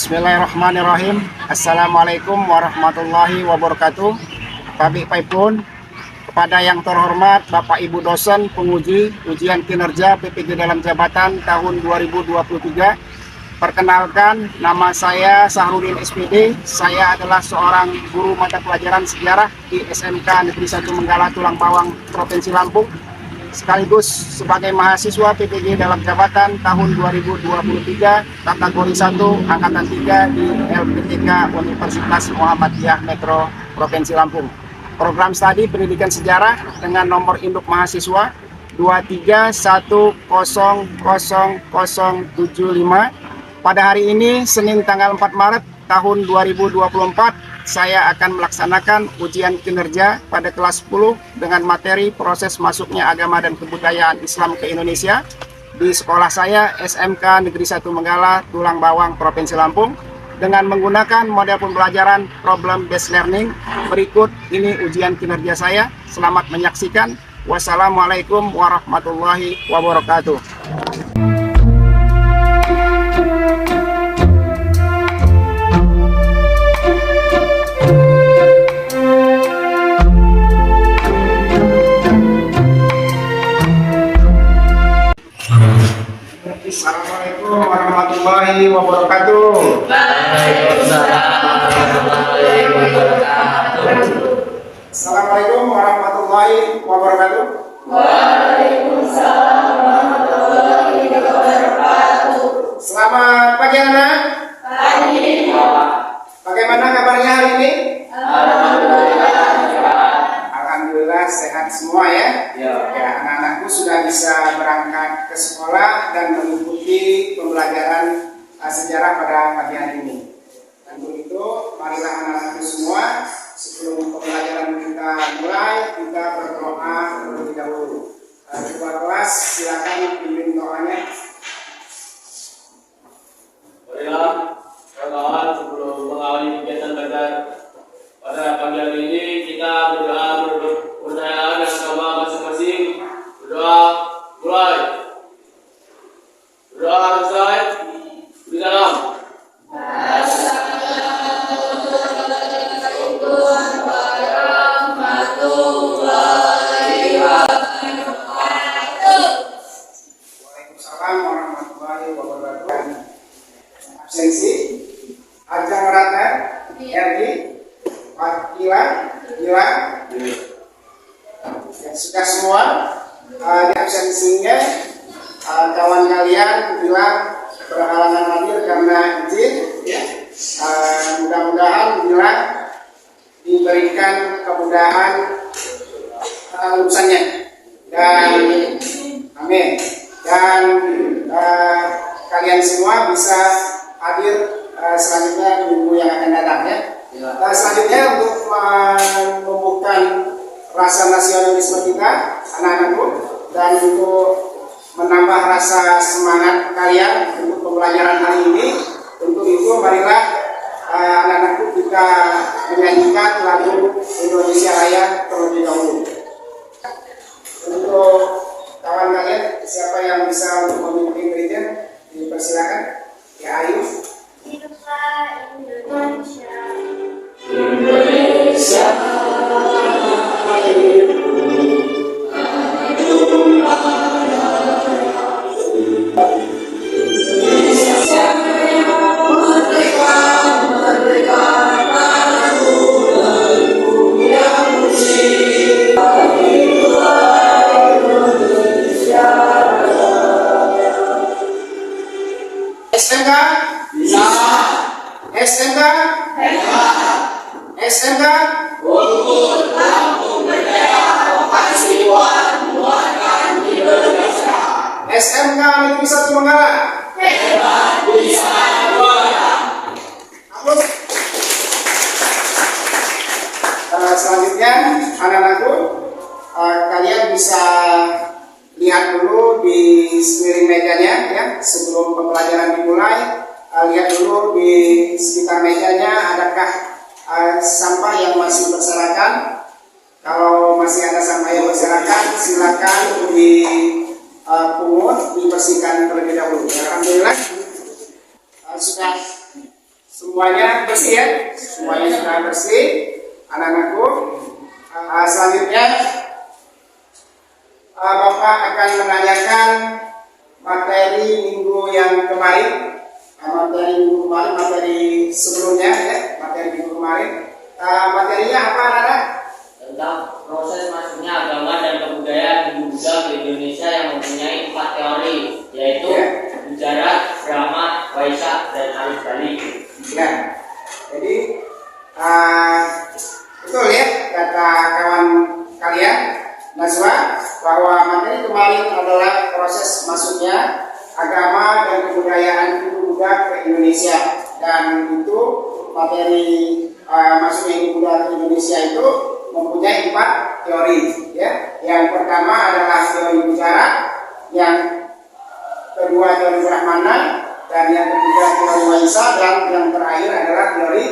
Bismillahirrahmanirrahim. Assalamualaikum warahmatullahi wabarakatuh. Kami Paipun, kepada yang terhormat Bapak Ibu dosen penguji ujian kinerja PPG dalam jabatan tahun 2023. Perkenalkan, nama saya Sahrudin SPD. Saya adalah seorang guru mata pelajaran sejarah di SMK Negeri 1 Menggala Tulang Bawang, Provinsi Lampung, sekaligus sebagai mahasiswa PPG dalam jabatan tahun 2023 kategori 1 angkatan 3 di LPTK Universitas Muhammadiyah Metro Provinsi Lampung. Program studi pendidikan sejarah dengan nomor induk mahasiswa 231000075. Pada hari ini Senin tanggal 4 Maret tahun 2024 saya akan melaksanakan ujian kinerja pada kelas 10 dengan materi proses masuknya agama dan kebudayaan Islam ke Indonesia di sekolah saya SMK Negeri 1 Menggala, Tulang Bawang, Provinsi Lampung dengan menggunakan model pembelajaran problem based learning. Berikut ini ujian kinerja saya. Selamat menyaksikan. Wassalamualaikum warahmatullahi wabarakatuh. Assalamualaikum warahmatullahi wabarakatuh. Assalamualaikum warahmatullahi wabarakatuh. Waalaikumsalam warahmatullahi wabarakatuh. Selamat pagi anak. Pagi. Bagaimana kabarnya hari ini? Alhamdulillah. Alhamdulillah sehat semua ya. Ya. Anak-anakku sudah bisa berangkat ke sekolah dan mengikuti pembelajaran sejarah pada pagi hari ini. Dan untuk itu, marilah anak-anakku semua, sebelum pembelajaran kita mulai, kita berdoa terlebih dahulu. Ketua kelas, silakan pimpin doanya. Marilah kawan-kawan, sebelum mengawali kegiatan belajar pada pagi hari ini, kita berdoa berdaya dan agama masing-masing. Berdoa mulai. Berdoa selesai. Di dalam. Waalaikumsalam warahmatullahi wabarakatuh. Absensi Ajang Ratna, Erdi, Pakila, Gilang. Ya, sudah semua di absensinya kawan kalian bilang berhalangan hadir karena izin ya. Mudah-mudahan bilang diberikan kemudahan lulusannya dan amin, dan kalian semua bisa hadir selanjutnya minggu yang akan datang ya. Selanjutnya untuk menumbuhkan rasa nasionalisme kita anak-anakku dan untuk menambah rasa semangat kalian untuk pembelajaran hari ini, untuk itu marilah anak-anakku kita menyanyikan lagu Indonesia Raya terlebih dahulu. Untuk kawan kalian siapa yang bisa untuk memimpin gereja dipersilakan. Ya, ayo. Hiduplah Indonesia. Indonesia. SMK bisa. SMK SMK Unggul Lampung Merdeka Pancasila Muatan Indonesia. SMK Negeri 1 Menggala. Hebat bisa juara. Selanjutnya anak-anakku, kalian bisa lihat dulu di sekeliling mejanya ya, sebelum pembelajaran dimulai. Lihat dulu di sekitar mejanya adakah sampah yang masih berserakan. Kalau masih ada sampah yang berserakan, silakan dipungut, dibersihkan terlebih dahulu. Alhamdulillah sudah semuanya bersih ya, semuanya sudah bersih anak-anakku. Selanjutnya Bapak akan menanyakan materi minggu yang kemarin, materi sebelumnya ya, materi minggu kemarin. Materinya apa, Nana? Tentang proses masuknya agama dan kebudayaan di Buddha ke Indonesia yang mempunyai 4 teori, yaitu Bujarat, Brahma, Waisak, dan Arus balik. Ya, jadi betul ya kata kawan kalian Najwa bahwa materi kemarin adalah proses masuknya agama dan kebudayaan Hindu Buddha ke Indonesia, dan itu materi masuknya Hindu Buddha ke Indonesia itu mempunyai 4 teori ya. Yang pertama adalah teori Bujarat, yang kedua teori Brahmana, dan yang ketiga teori Waisak, dan yang terakhir adalah teori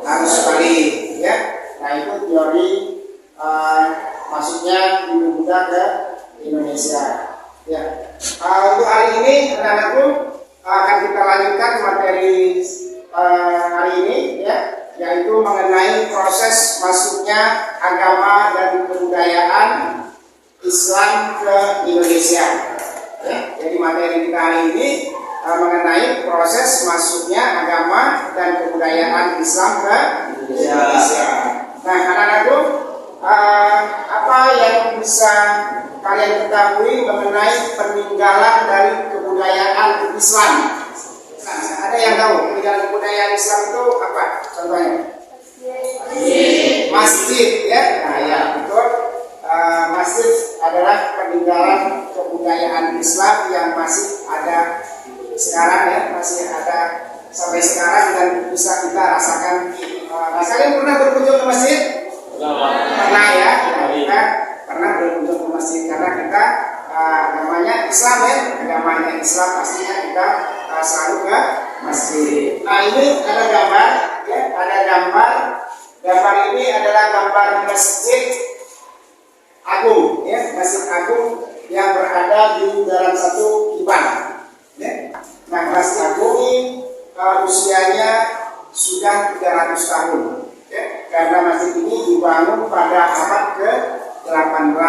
arus balik ya. Nah itu teori masuknya Hindu Buddha ke Indonesia ya. Untuk hari ini anak-anakku akan kita lanjutkan materi hari ini ya, yaitu mengenai proses masuknya agama dan kebudayaan Islam ke Indonesia ya. Jadi materi kita hari ini mengenai proses masuknya agama dan kebudayaan Islam ke Indonesia. Nah, anak-anakku, apa yang bisa kalian ketahui mengenai peninggalan dari kebudayaan Islam? Nah, ada yang tahu peninggalan kebudayaan Islam itu apa? Contohnya? Masjid ya. Nah, ya betul. Masjid adalah peninggalan kebudayaan Islam yang masih ada sekarang ya, masih ada sampai sekarang dan bisa kita rasakan. Nah, kalian pernah berkunjung ke masjid? Pernah ya, kita pernah berkunjung ke masjid karena kita agamanya Islam ya, agamanya Islam pastinya kita selalu ke masjid. Nah ini ada gambar ya, ada gambar ini adalah gambar Masjid Agung ya, Masjid Agung yang berada di Jalan 1 Kiban ya. Nah Masjid Agung ini usianya sudah 300 tahun ya, karena masjid ini dibangun pada abad ke-18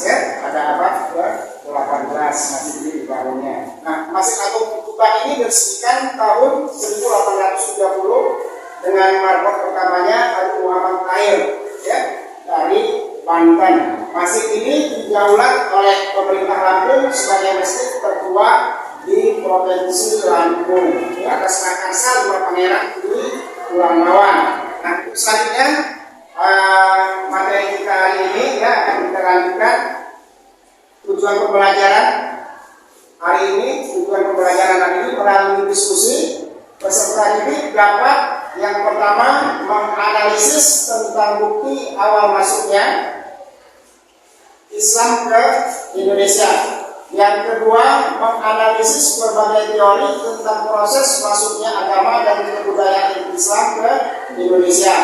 ya, pada abad ke-18 masjid ini dibangunnya. Nah Masjid Agung Tuban ini diresmikan tahun 1830 dengan marbot pertamanya Abu Muhammad Tahir ya, dari Banten. Masjid ini didaulat oleh pemerintah Lampung sebagai masjid tertua di Provinsi Lampung ya, atas nama Dua Pangeran di Pulau Bawang. Nah selanjutnya materi kita hari ini ya akan kita lanjutkan tujuan pembelajaran hari ini. Tujuan pembelajaran hari ini melalui diskusi peserta didik dapat yang pertama menganalisis tentang bukti awal masuknya Islam ke Indonesia. Yang kedua, menganalisis berbagai teori tentang proses masuknya agama dan kebudayaan Islam ke Indonesia.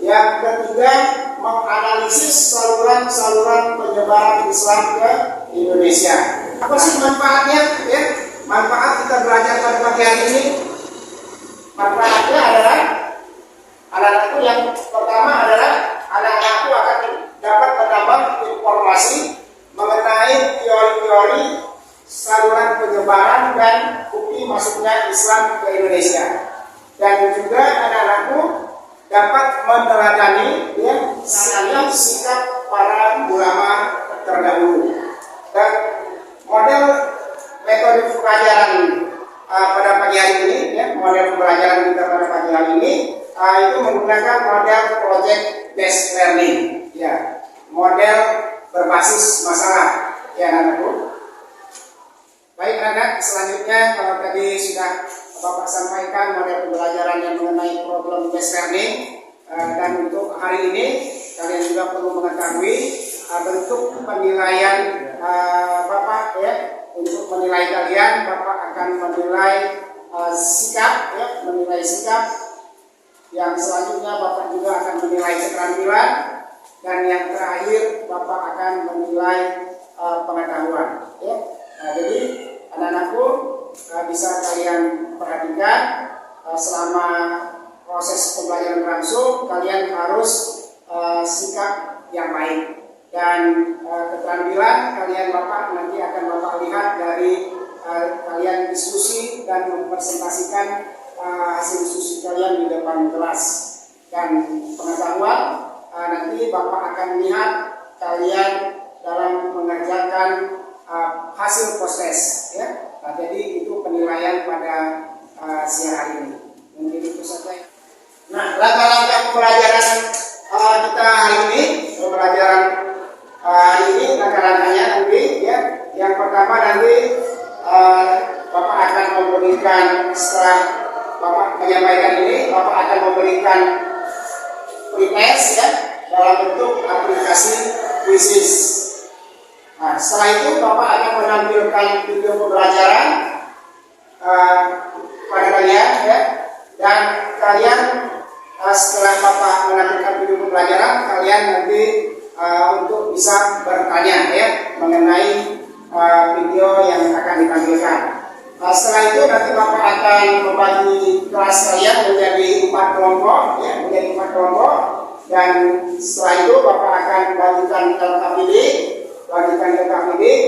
Yang ketiga, menganalisis saluran-saluran penyebaran Islam ke Indonesia. Apa sih manfaatnya? Ya, manfaat kita belajar pada pagi hari ini. Manfaatnya adalah anak-anakku yang pertama adalah anak-anakku akan dapat menambah informasi mengenai teori-teori saluran penyebaran dan bukti masuknya Islam ke Indonesia, dan juga anak-anakku dapat meneladani ya sikap para ulama terdahulu. Dan model metode pembelajaran pada pagi hari ini ya, model pembelajaran kita pada pagi hari ini itu menggunakan model project based learning ya, model berbasis masalah ya anak-anakku. Baik anak-anak, selanjutnya kalau tadi sudah Bapak sampaikan model pembelajaran yang mengenai problem based learning, dan untuk hari ini kalian juga perlu mengetahui bentuk penilaian Bapak ya. Untuk menilai kalian, Bapak akan menilai sikap ya, menilai sikap. Yang selanjutnya Bapak juga akan menilai keterampilan, dan yang terakhir Bapak akan menilai pengetahuan ya. Nah, jadi anak-anakku bisa kalian perhatikan selama proses pembelajaran berlangsung, kalian harus sikap yang baik. Dan keterampilan kalian Bapak nanti akan Bapak lihat dari kalian diskusi dan mempresentasikan hasil diskusi kalian di depan kelas. Dan pengetahuan nanti Bapak akan lihat kalian dalam mengerjakan hasil proses, ya. Nah, jadi itu penilaian pada siang hari ini. Mungkin itu saja. Nah, langkah-langkah pembelajaran kita hari ini, langkah-langkahnya nanti, ya. Yang pertama nanti Bapak akan memberikan, setelah Bapak menyampaikan ini, Bapak akan memberikan pretest, ya, dalam bentuk aplikasi quizzes. Nah, setelah itu Bapak akan menampilkan video pembelajaran pada kalian, ya, dan kalian setelah Bapak menampilkan video pembelajaran, kalian nanti untuk bisa bertanya, ya, mengenai video yang akan ditampilkan. Setelah itu nanti Bapak akan membagi kelas kalian menjadi 4 kelompok, ya, dan setelah itu Bapak akan bagikan LKPD,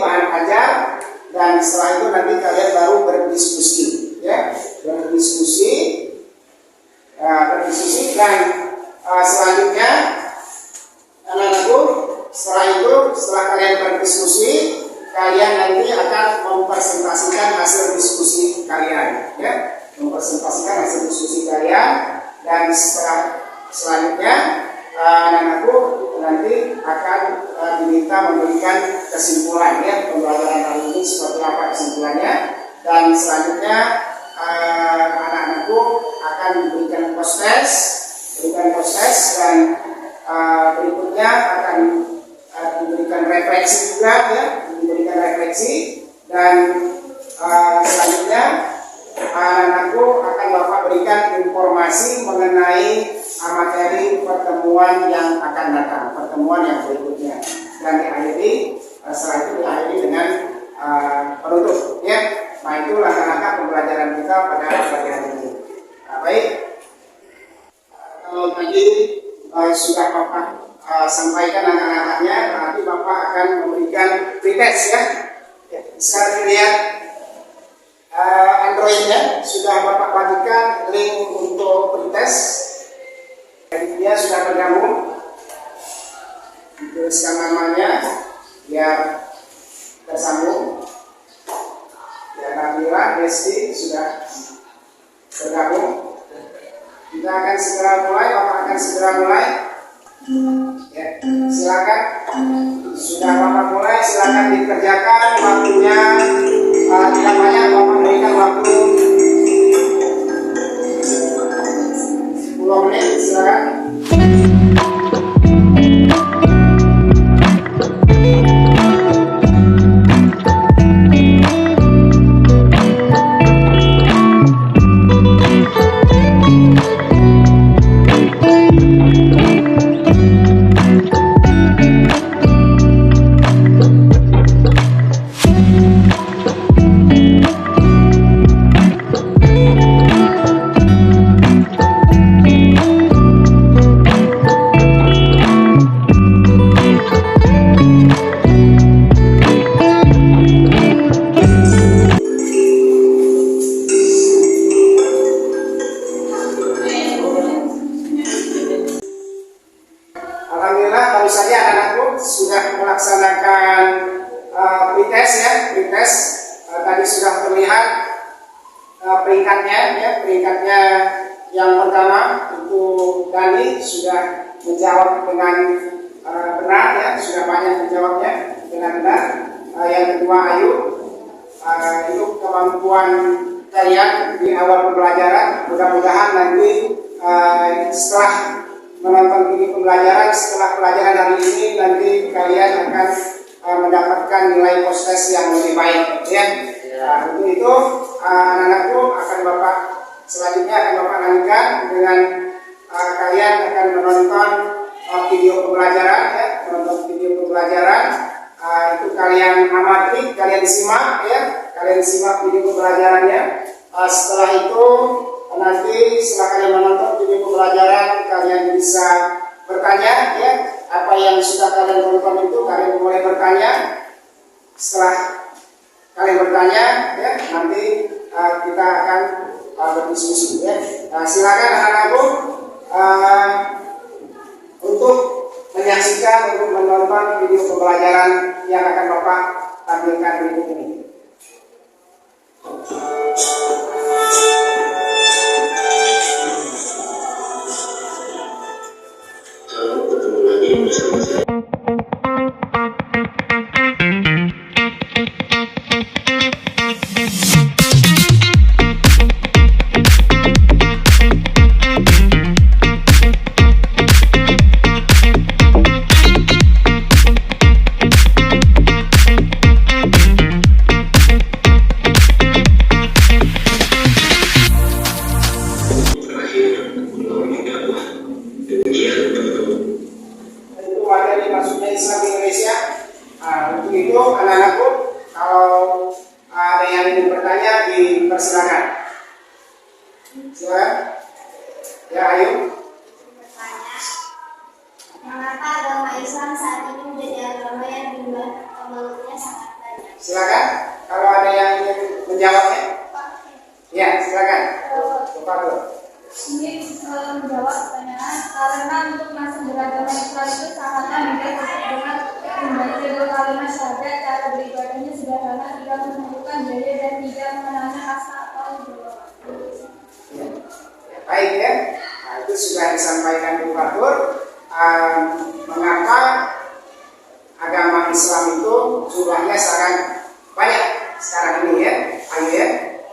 bahan ajar, dan setelah itu nanti kalian baru berdiskusi, ya, berdiskusi dan selanjutnya anak-anakku, setelah kalian berdiskusi, kalian nanti akan mempresentasikan hasil diskusi kalian, ya, dan selanjutnya anak-anakku nanti akan diminta memberikan kesimpulan, ya, pembelajaran hari ini seperti apa kesimpulannya, dan selanjutnya anak-anakku akan diberikan post-test, dan berikutnya akan diberikan refleksi juga, ya, dan selanjutnya anak-anakku akan Bapak berikan informasi mengenai materi pertemuan yang akan datang, pertemuan yang berikutnya, dan setelah itu diakhiri dengan penutup, ya. Nah, itu langkah-langkah pembelajaran kita pada pagi hari ini. Nah, baik, kalau tadi sudah Bapak sampaikan langkah-langkahnya, nanti Bapak akan memberikan pretest, ya. Sekarang lihat Android-nya sudah Bapak bagikan link untuk pretest. Jadi dia sudah bergabung, tuliskan namanya biar tersambung. Ya, Nabila, Desti sudah bergabung. Kita akan segera mulai, Bapak akan segera mulai. Ya, silakan. Sudah Bapak mulai, silakan dikerjakan waktunya. Tidak banyak, Bapak berikan waktu 10 menit, silakan. Alhamdulillah, baru saja anak-anakku sudah melaksanakan pretest, ya, pretest. Tadi sudah terlihat peringkatnya, ya, peringkatnya yang pertama itu Dani sudah menjawab dengan benar, ya, sudah banyak menjawabnya dengan benar. Yang kedua Ayu, itu kemampuan kalian di awal pembelajaran. Mudah-mudahan nanti setelah menonton video pembelajaran, setelah pelajaran hari ini, nanti kalian akan mendapatkan nilai post-test yang lebih baik, ya. Nah, untuk itu anak-anakku akan Bapak selanjutnya akan Bapak lanjutkan dengan kalian akan menonton video pembelajaran, ya, menonton video pembelajaran. Itu kalian amati, kalian simak, ya, kalian simak video pembelajarannya. Setelah itu nanti setelah kalian menonton video pembelajaran, kalian bisa bertanya ya. Apa yang sudah kalian tonton itu kalian boleh bertanya. Setelah kalian bertanya ya, nanti kita akan berdiskusi ya. Silakan anak-anakku untuk menyaksikan, untuk menonton video pembelajaran yang akan Bapak tampilkan berikut ini. Ketemu lagi bersama saya. Untuk itu anak-anakku, kalau ada yang ingin bertanya dipersilakan. Silakan. Ya, ayo. Bertanya, mengapa agama Islam saat ini menjadi agama yang jumlah pemeluknya sangat banyak? Silakan. Kalau ada yang ingin menjawabnya. Ya, silakan. Bapak dulu. Ini menjawab pertanyaan karena untuk masuk beragama Islam itu sangatlah mudah dengan membaca dua kalimat syahadat. Cara beribadahnya sederhana, tidak memerlukan biaya dan tidak mengenalnya asa atau golongan. Baik ya. Nah, itu sudah disampaikan di Fatur. Mengapa agama Islam itu jumlahnya sangat banyak sekarang ini ya? Ayo ya.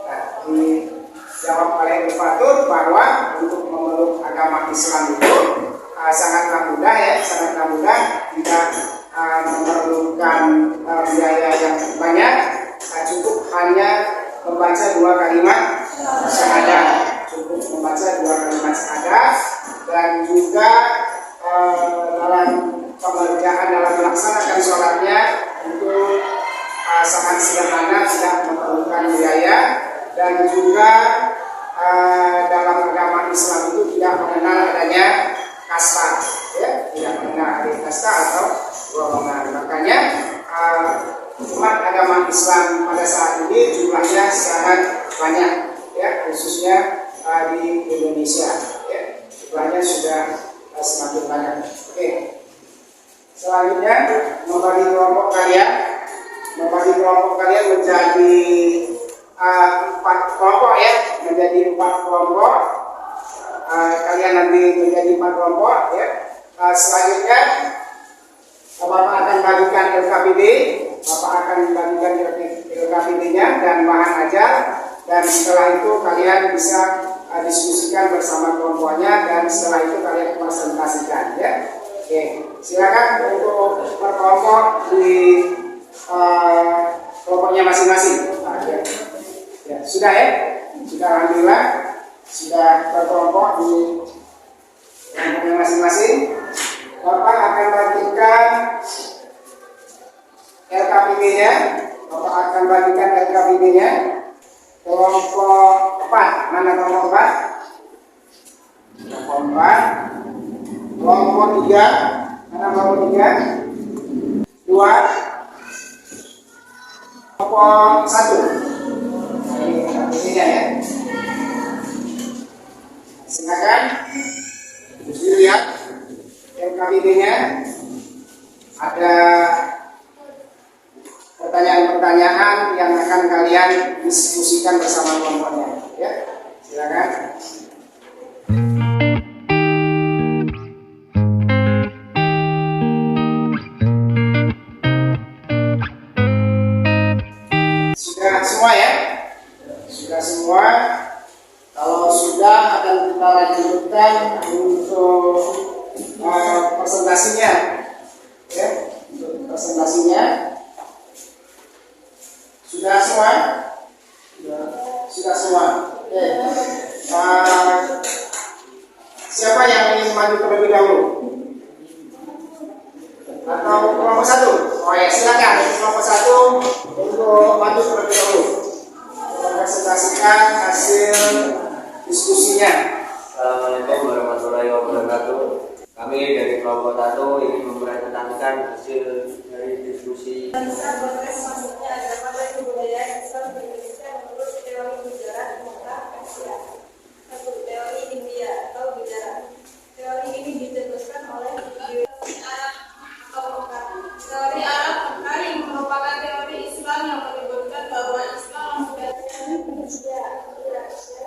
Nah, dijawab oleh Fatur bahwa untuk memeluk agama Islam itu sangatlah mudah ya, sangatlah mudah, tidak memerlukan biaya yang banyak, cukup hanya membaca dua kalimat syahadat, cukup membaca dua kalimat syahadat, dan juga dalam pengerjaan dalam melaksanakan sholatnya itu sangat sederhana, tidak memerlukan biaya, dan juga dalam agama Islam itu tidak mengenal adanya kasta, ya, tidak mengenal adanya kasta atau golongan. Makanya umat agama Islam pada saat ini jumlahnya sangat banyak, ya, khususnya di Indonesia, ya, jumlahnya sudah semakin banyak. Oke, selanjutnya membagi kelompok kalian menjadi 4 kelompok ya, menjadi 4 kelompok. Kalian nanti menjadi 4 kelompok ya. Selanjutnya Bapak akan bagikan LKPD, LKPD-nya dan bahan ajar, dan setelah itu kalian bisa diskusikan bersama kelompoknya, dan setelah itu kalian presentasikan ya. Oke, silakan untuk per kelompok di kelompoknya masing-masing. Ya, sudah ya? Sudah, alhamdulillah. Sudah berkelompok di kelompoknya masing-masing. Bapak akan bagikan LKPD-nya. Bapak akan bagikan LKPD-nya. Kelompok 4. Mana kelompok 4? Kelompok 4. Kelompok 3. Mana kelompok 3? 2. Kelompok 1. Ini ya. Silakan dilihat LKPD-nya. Ada pertanyaan-pertanyaan yang akan kalian diskusikan bersama kelompoknya, ya. Silakan. Sudah semua ya? Sudah semua. Kalau sudah akan kita lanjutkan untuk presentasinya, ya. Untuk presentasinya sudah semua. Sudah semua. Oke. Siapa yang ingin maju terlebih dahulu? Atau kelompok 1? Oh ya, silakan kelompok 1 untuk maju terlebih dahulu. Presentasikan hasil diskusinya. Assalamualaikum warahmatullahi wabarakatuh. Kami dari kelompok 1 ingin mempresentasikan hasil dari diskusi. Masuknya agama dan kebudayaan Islam di Indonesia menurut teori bicara Asia. Satu, teori India atau bicara. Teori ini dicetuskan oleh teori Arab atau Mekah. Teori Arab Mekah yang merupakan teori Islam yang menyebutkan bahwa Islam sudah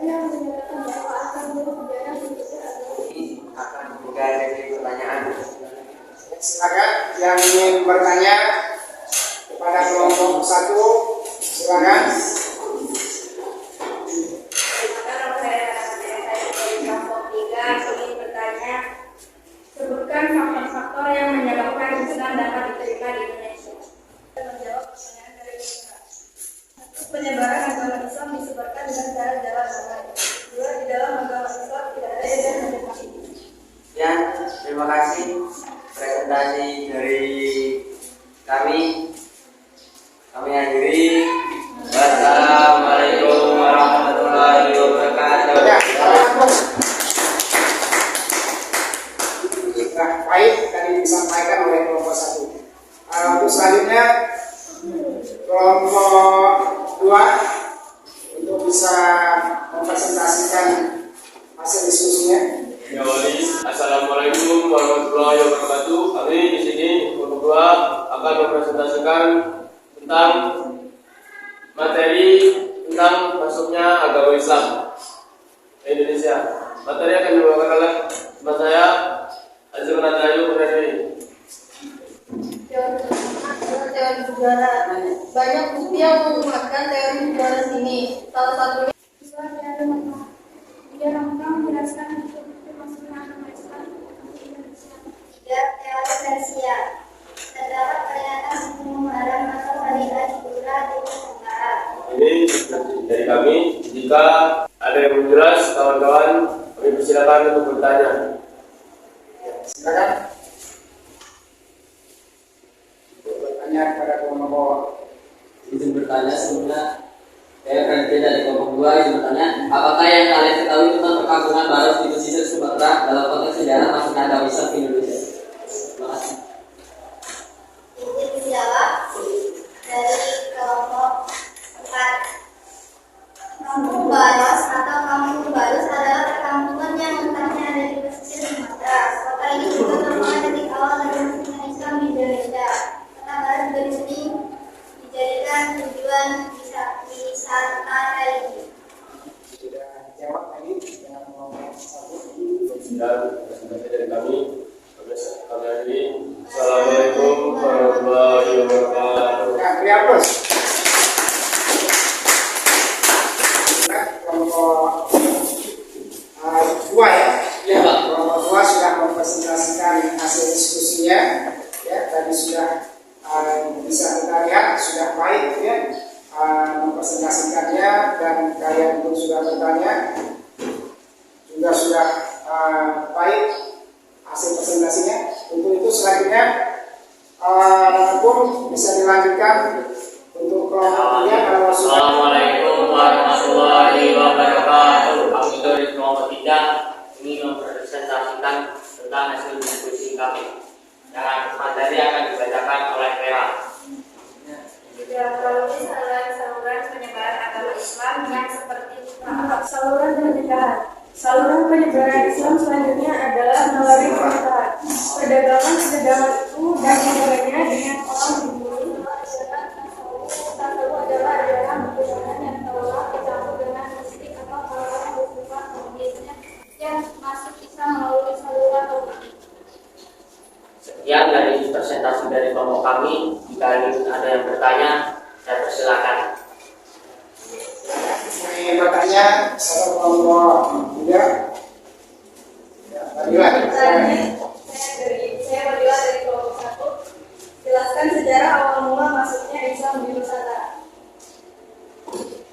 yang menyatakan bahwa akan berbicara Akan dibuka sesi pertanyaan. Silakan yang ingin bertanya kepada kelompok 1, silakan. Sebutkan faktor-faktor yang menyebabkan Islam dapat diterima di Indonesia. Menjawab pertanyaan dari kita. Satu, penyebaran agama Islam disebarkan dengan cara-cara damai. Dua, di dalam agama Islam tidak ada edan dan demokrasi. Ya, terima kasih presentasi dari kami. Kami akhiri. Wassalamualaikum warahmatullahi wabarakatuh. Nah, baik tadi disampaikan oleh kelompok 1. Untuk selanjutnya kelompok 2 untuk bisa mempresentasikan hasil diskusinya. Ya wali, assalamualaikum warahmatullahi wabarakatuh. Kami di sini kelompok 2 akan mempresentasikan tentang materi tentang masuknya agama Islam ke Indonesia. Materi akan dibawakan oleh teman saya Azrul Nadayu Muradi. Teori sejarah. Banyak bukti yang menguatkan teori sejarah sini. Salah satunya dia menjelaskan masuknya agama Islam ke Indonesia. Tiga, teori Persia. Terdapat pernyataan sebelum Muharram atau hari Ashura di Nusantara. Ini dari kami. Jika ada yang belum jelas, kawan-kawan, kami persilakan untuk bertanya. Silakan. Untuk bertanya kepada kelompok. Izin bertanya sebelumnya. Saya berarti dari kelompok 2 izin bertanya, apakah yang kalian ketahui tentang perkampungan baru di pesisir Sumatera dalam konteks sejarah masuknya agama Islam ke Indonesia? Terima kasih. Izin dijawab dari kelompok 4. Kampung Baros atau Kampung Baros adalah perkampungan yang letaknya ada di pesisir Sumatera. Kota ini juga merupakan titik awal dari masuknya Islam di Indonesia. Kota Baros juga sering dijadikan tujuan wisata religi. Sudah dijawab tadi dengan kelompok 1. Dan presentasi dari kami. Kami akhiri. Assalamualaikum warahmatullahi wabarakatuh. Ya, beri aplaus. Nah, kelompok 2 ya. Ya, Pak. Kelompok 2 sudah mempresentasikan hasil diskusinya. Ya, tadi sudah bisa kita lihat sudah baik ya mempresentasikannya, dan kalian pun sudah bertanya juga sudah baik hasil presentasinya. Untuk itu selanjutnya pun bisa dilanjutkan untuk kelompok 3 kalau sudah. Assalamualaikum warahmatullahi wabarakatuh. Kami dari kelompok 3 ingin mempresentasikan tentang hasil diskusi kami. Dan materi akan dibacakan oleh Vera. kronologis adalah saluran penyebaran agama Islam yang seperti saluran penyebaran. Saluran penyebaran Islam selanjutnya adalah melalui pernikahan. Perdagangan itu dan hubungannya dengan orang diburu adalah hubungan yang telah dicampur dengan mistik atau hal-hal yang bersifat biasanya yang masuk Islam melalui saluran ini. Sekian dari presentasi dari kelompok kami. Jika ada yang bertanya, saya persilakan. Ini bertanya satu kelompok 3. Ya, Fadila. Saya Fadila dari kelompok 1. Jelaskan sejarah awal mula masuknya Islam di Nusantara.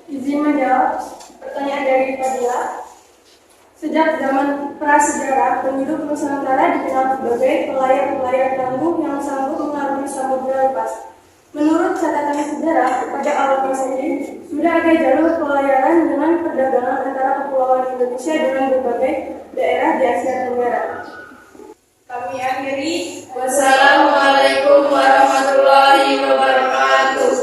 Izin menjawab pertanyaan dari Fadila. Sejak zaman prasejarah, penduduk Nusantara dikenal sebagai pelayar-pelayar tangguh yang sanggup melalui samudera lepas. Menurut catatan sejarah, pada awal Masehi sudah ada jalur pelayaran dengan perdagangan antara kepulauan Indonesia dengan berbagai daerah di Asia Tenggara. Kami akhiri. Wassalamualaikum warahmatullahi wabarakatuh.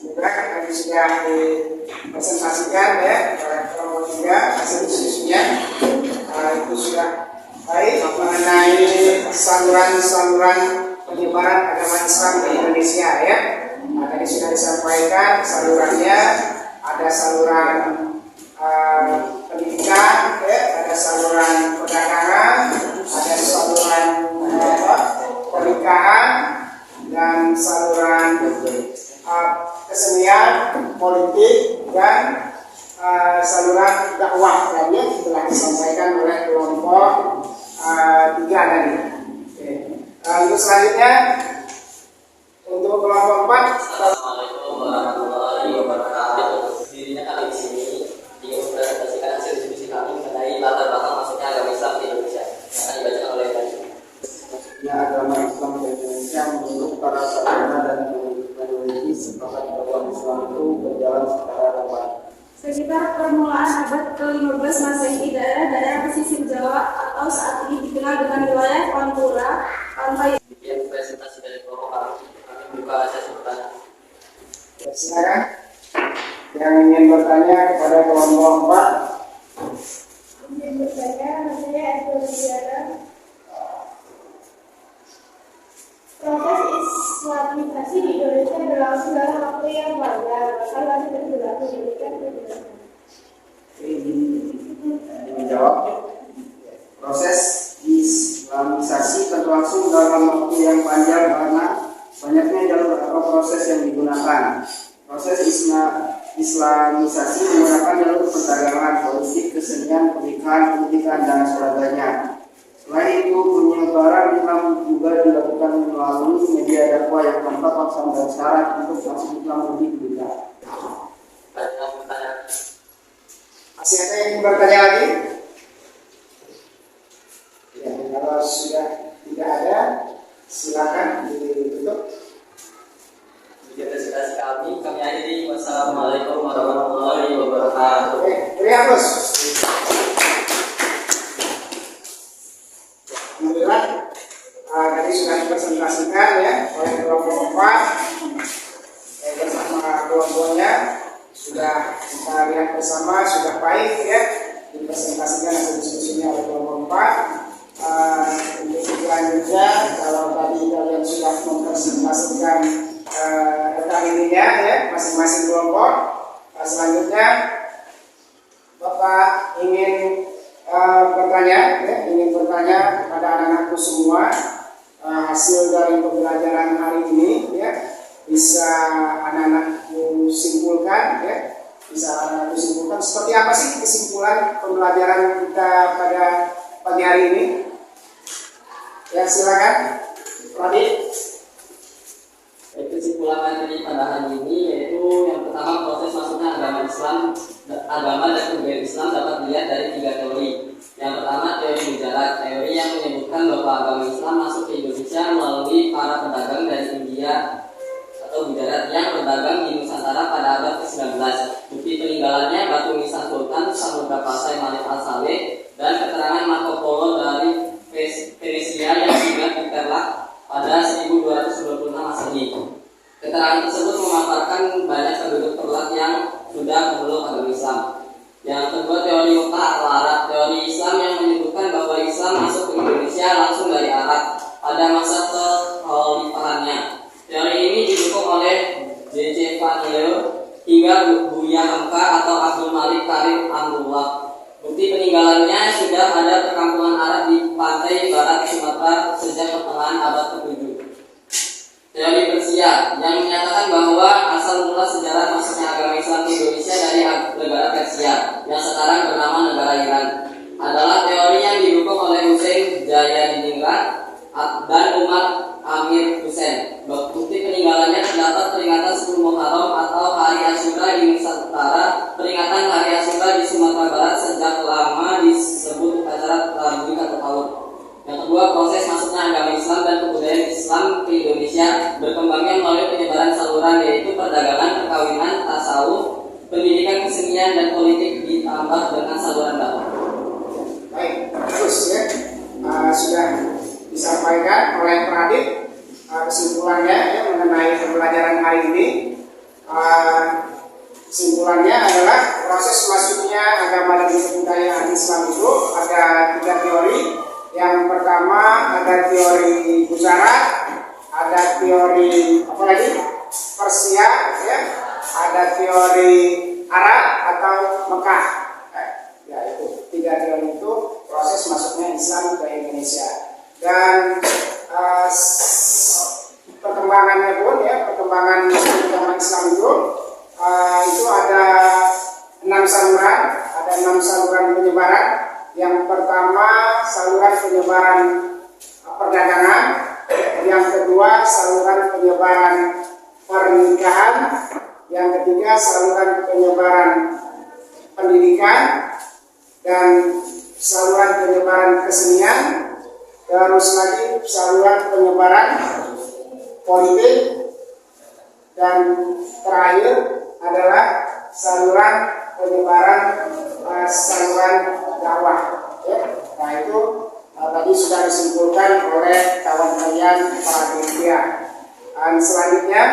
Juga tadi sudah dipresentasikan ya oleh kelompok 3 hasil diskusinya. Itu sudah baik mengenai saluran-saluran penyebaran agama Islam di Indonesia ya. Nah, tadi sudah disampaikan salurannya, ada saluran pendidikan, ya, ada saluran perdagangan, ada saluran pernikahan, dan saluran kesenian, politik, dan saluran dakwah lainnya telah disampaikan oleh kelompok 3 tadi. Untuk selanjutnya untuk kelompok 4. Assalamualaikum warahmatullahi wabarakatuh. Dirinya kami di sini ingin mempresentasikan hasil diskusi kami mengenai latar belakang masuknya agama Islam di Indonesia yang akan dibacakan oleh Tadi. Ya, agama Islam di Indonesia menurut para sarjana dan peneliti sepakat bahwa Islam itu berjalan secara lambat. Sekitar permulaan abad ke-15 Masehi, daerah-daerah pesisir Jawa atau saat ini dikenal dengan wilayah Pantura, pantai. Demikian presentasi dari kelompok kami. Kami buka sesi pertanyaan. Ya, silakan yang ingin bertanya kepada kelompok 4. Izin bertanya, saya Eko Rudiana. Proses Islamisasi di Indonesia berlangsung dalam waktu yang panjang, bahkan masih terus berlangsung. Demikian penjelasan. Menjawab. Proses Islamisasi berlangsung dalam waktu yang panjang karena banyaknya jalur atau proses yang digunakan. Proses Islamisasi menggunakan jalur perdagangan, politik, kesenian, pernikahan, pendidikan, dan sebagainya. Selain itu, penyebaran Islam juga dilakukan melalui media dakwah yang tanpa paksaan dan syarat untuk masuk Islam lebih mudah. Banyak pertanyaan. Masih ada yang ingin bertanya lagi? Ya, kalau sudah tidak ada, silakan ditutup. Demikian presentasi kami akhiri. Wassalamualaikum warahmatullahi wabarakatuh. Oke, beri aplaus. Alhamdulillah, tadi sudah dipresentasikan ya oleh kelompok 4 bersama kelompoknya. Sudah kita lihat bersama, sudah baik ya dipresentasikan hasil diskusinya oleh kelompok 4. Untuk selanjutnya, kalau tadi kalian sudah mempresentasikan ininya ya masing-masing kelompok, selanjutnya Bapak ingin ingin bertanya kepada anak-anakku semua, hasil dari pembelajaran hari ini ya bisa anak-anakku simpulkan ya, seperti apa sih kesimpulan pembelajaran kita pada pagi hari ini? Ya, silakan Radit. Kesimpulan materi pada hari ini yaitu yang pertama, proses masuknya agama dan kebudayaan Islam dapat dilihat dari 3 teori. Yang pertama, teori mujarad, teori yang menyebutkan bahwa agama Islam masuk ke Indonesia melalui para pedagang dari India atau mujarad yang berdagang di Nusantara pada abad ke-19. Bukti peninggalannya batu nisan Sultan, Samudra Pasai Malik Al-Saleh, dan keterangan Marco Polo dari Venesia yang singgah di Perlak pada 1226 Masehi. Keterangan tersebut memaparkan banyak penduduk Perlak yang sudah memeluk agama Islam. Yang kedua, teori Muta atau Arab, teori Islam yang menyebutkan bahwa Islam masuk ke Indonesia langsung dari Arab pada masa kekhalifahannya. Teori ini didukung oleh J.C. Vanille hingga Buya Hamka atau Abdul Malik Karim Amrullah. Bukti peninggalannya sudah ada perkampungan Arab di pantai barat Sumatera sejak pertengahan abad ke-7. Teori Persia yang menyatakan bahwa asal mula sejarah masuknya agama Islam ke Indonesia dari negara Persia yang sekarang bernama negara Iran adalah teori yang didukung oleh Hussein Jayadiningrat dan Umar Amir Hussein. Bukti peninggalannya terdapat peringatan 10 Muharram atau Hari Asyura di Nusantara, peringatan Hari Asyura di Sumatera Barat sejak lama disebut upacara Tarwih atau Tahun. Yang kedua, proses masuknya agama Islam dan kebudayaan Islam Indonesia berkembangnya melalui penyebaran saluran yaitu perdagangan, perkawinan, tasawuf, pendidikan kesenian dan politik ditambah dengan saluran dakwah. Baik, terus ya sudah disampaikan oleh Pradip kesimpulannya ya, mengenai pembelajaran hari ini. Kesimpulannya adalah proses masuknya agama dan kebudayaan Islam itu ada 3 teori. Yang pertama ada teori Gujarat, ada teori apa lagi? Persia, ya, ada teori Arab atau Mekah. Ya itu 3 teori itu proses masuknya Islam ke Indonesia. Dan perkembangannya pun ya, perkembangan agama Islam itu ada 6 saluran, ada 6 saluran penyebaran. Yang pertama saluran penyebaran perdagangan, yang kedua saluran penyebaran pernikahan, yang ketiga saluran penyebaran pendidikan, dan saluran penyebaran kesenian, terus lagi saluran penyebaran politik, dan terakhir adalah saluran penyebaran saluran dakwah. Ya. Nah itu tadi sudah disimpulkan oleh kawan kalian para media. Dan selanjutnya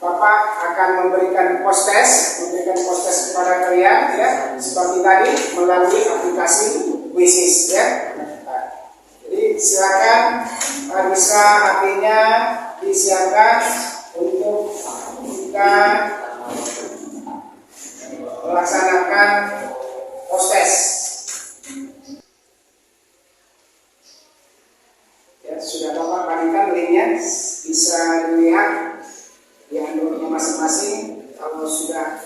Bapak akan memberikan post-test kepada kalian ya, seperti tadi melalui aplikasi Quizzes ya. Nah, jadi silakan bisa HP-nya disiapkan untuk kita melaksanakan post-test. Ya, sudah Bapak bagikan linknya, bisa dilihat di Android-nya masing-masing. Kalau sudah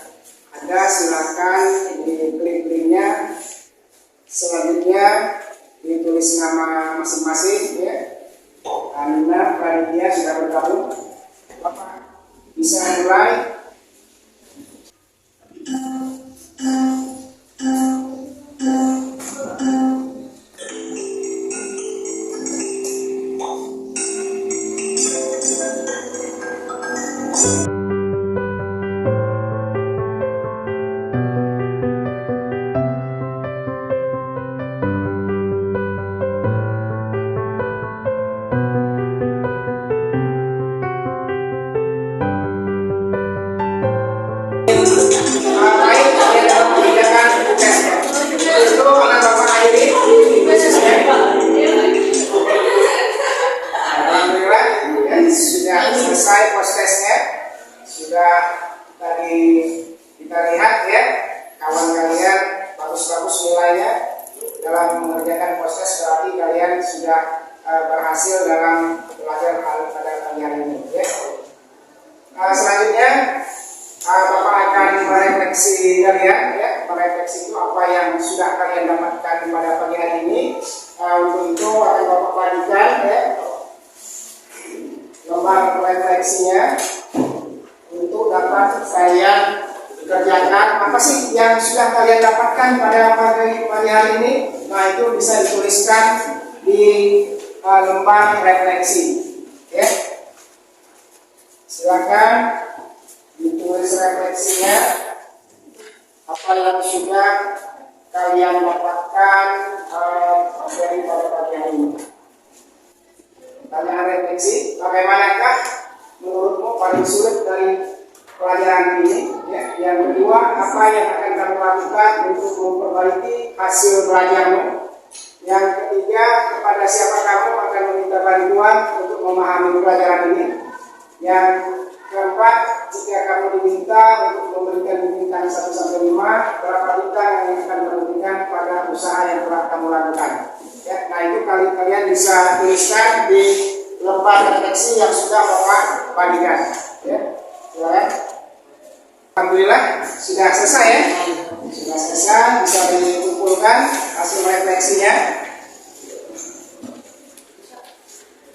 ada silakan diklik linknya. Selanjutnya ditulis nama masing-masing ya. Karena panitia sudah bergabung, Bapak bisa mulai. Sudah selesai post-testnya, sudah tadi kita lihat ya, kawan kalian bagus-bagus nilainya dalam mengerjakan post-test, berarti kalian sudah berhasil dalam belajar hal pada pagi hari ini ya. Selanjutnya Bapak akan merefleksi kalian ya, merefleksi itu apa yang sudah kalian dapatkan pada pagi hari ini. Untuk itu akan Bapak bagikan ya lembar refleksinya untuk dapat kalian kerjakan. Apa sih yang sudah kalian dapatkan pada pagi hari ini? Nah itu bisa dituliskan di lembar refleksi ya. Silakan ditulis refleksinya apa yang sudah kalian dapatkan dari pada pagi hari ini. Pertanyaan refleksi, bagaimanakah menurutmu paling sulit dari pelajaran ini? Ya. Yang kedua, apa yang akan kamu lakukan untuk memperbaiki hasil belajarmu? Yang ketiga, kepada siapa kamu akan meminta bantuan untuk memahami pelajaran ini? Yang keempat, jika kamu diminta untuk memberikan bintang 1-5, berapa bintang yang akan memberikan pada usaha yang telah kamu lakukan? Ya, nah itu kalian bisa tuliskan di lembar refleksi yang sudah Bapak bagikan. Ya, silakan. Alhamdulillah sudah selesai ya. Sudah selesai, bisa dikumpulkan hasil refleksinya.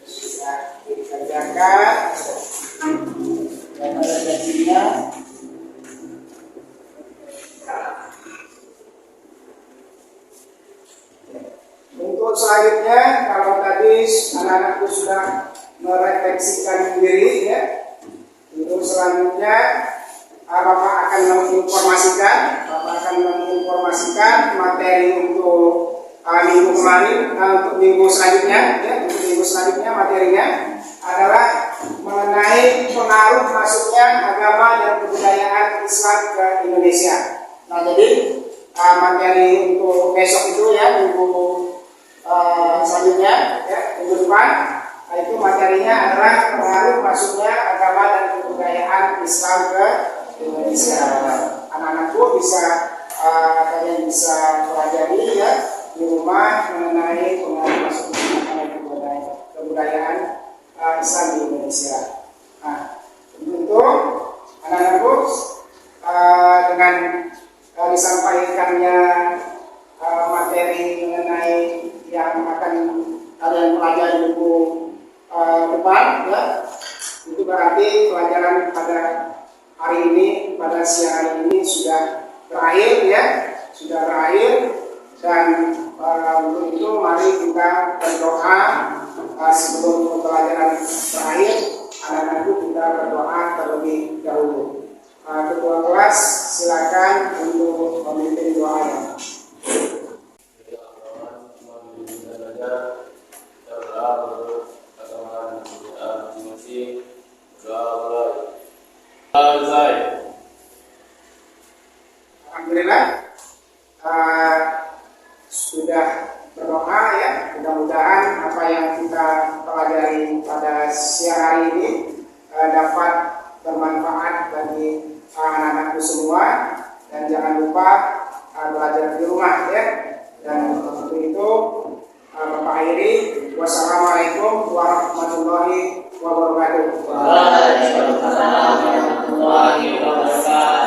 Sudah dikerjakan. Dan refleksinya. Untuk selanjutnya, kalau tadi anak-anakku sudah merefleksikan diri ya. Untuk selanjutnya Bapak akan menginformasikan materi untuk minggu kemarin, untuk minggu selanjutnya ya. Untuk minggu selanjutnya materinya adalah mengenai pengaruh masuknya agama dan kebudayaan Islam ke Indonesia. Nah, jadi materi untuk besok itu ya, minggu selanjutnya ya, minggu depan, itu materinya adalah pengaruh masuknya agama dan kebudayaan Islam ke Indonesia. Anak-anakku kalian bisa pelajari ya di rumah mengenai pengaruh masuknya agama dan kebudayaan Islam di Indonesia. Nah, untuk anak-anakku dengan disampaikannya materi mengenai yang akan kalian pelajari buku depan ya, itu berarti pelajaran pada hari ini, pada siang hari ini sudah berakhir ya, dan untuk itu mari kita berdoa sebelum pelajaran berakhir. Anak-anakku kita berdoa terlebih dahulu. Ketua kelas silakan untuk memimpin doanya. Alhamdulillah sudah berdoa ya. Mudah-mudahan apa yang kita pelajari pada siang hari ini dapat bermanfaat bagi anak-anakku semua, dan jangan lupa belajar di rumah ya. Dan untuk itu Bapak akhiri, wassalamualaikum warahmatullahi wabarakatuh. Waalaikumsalam warahmatullahi wabarakatuh.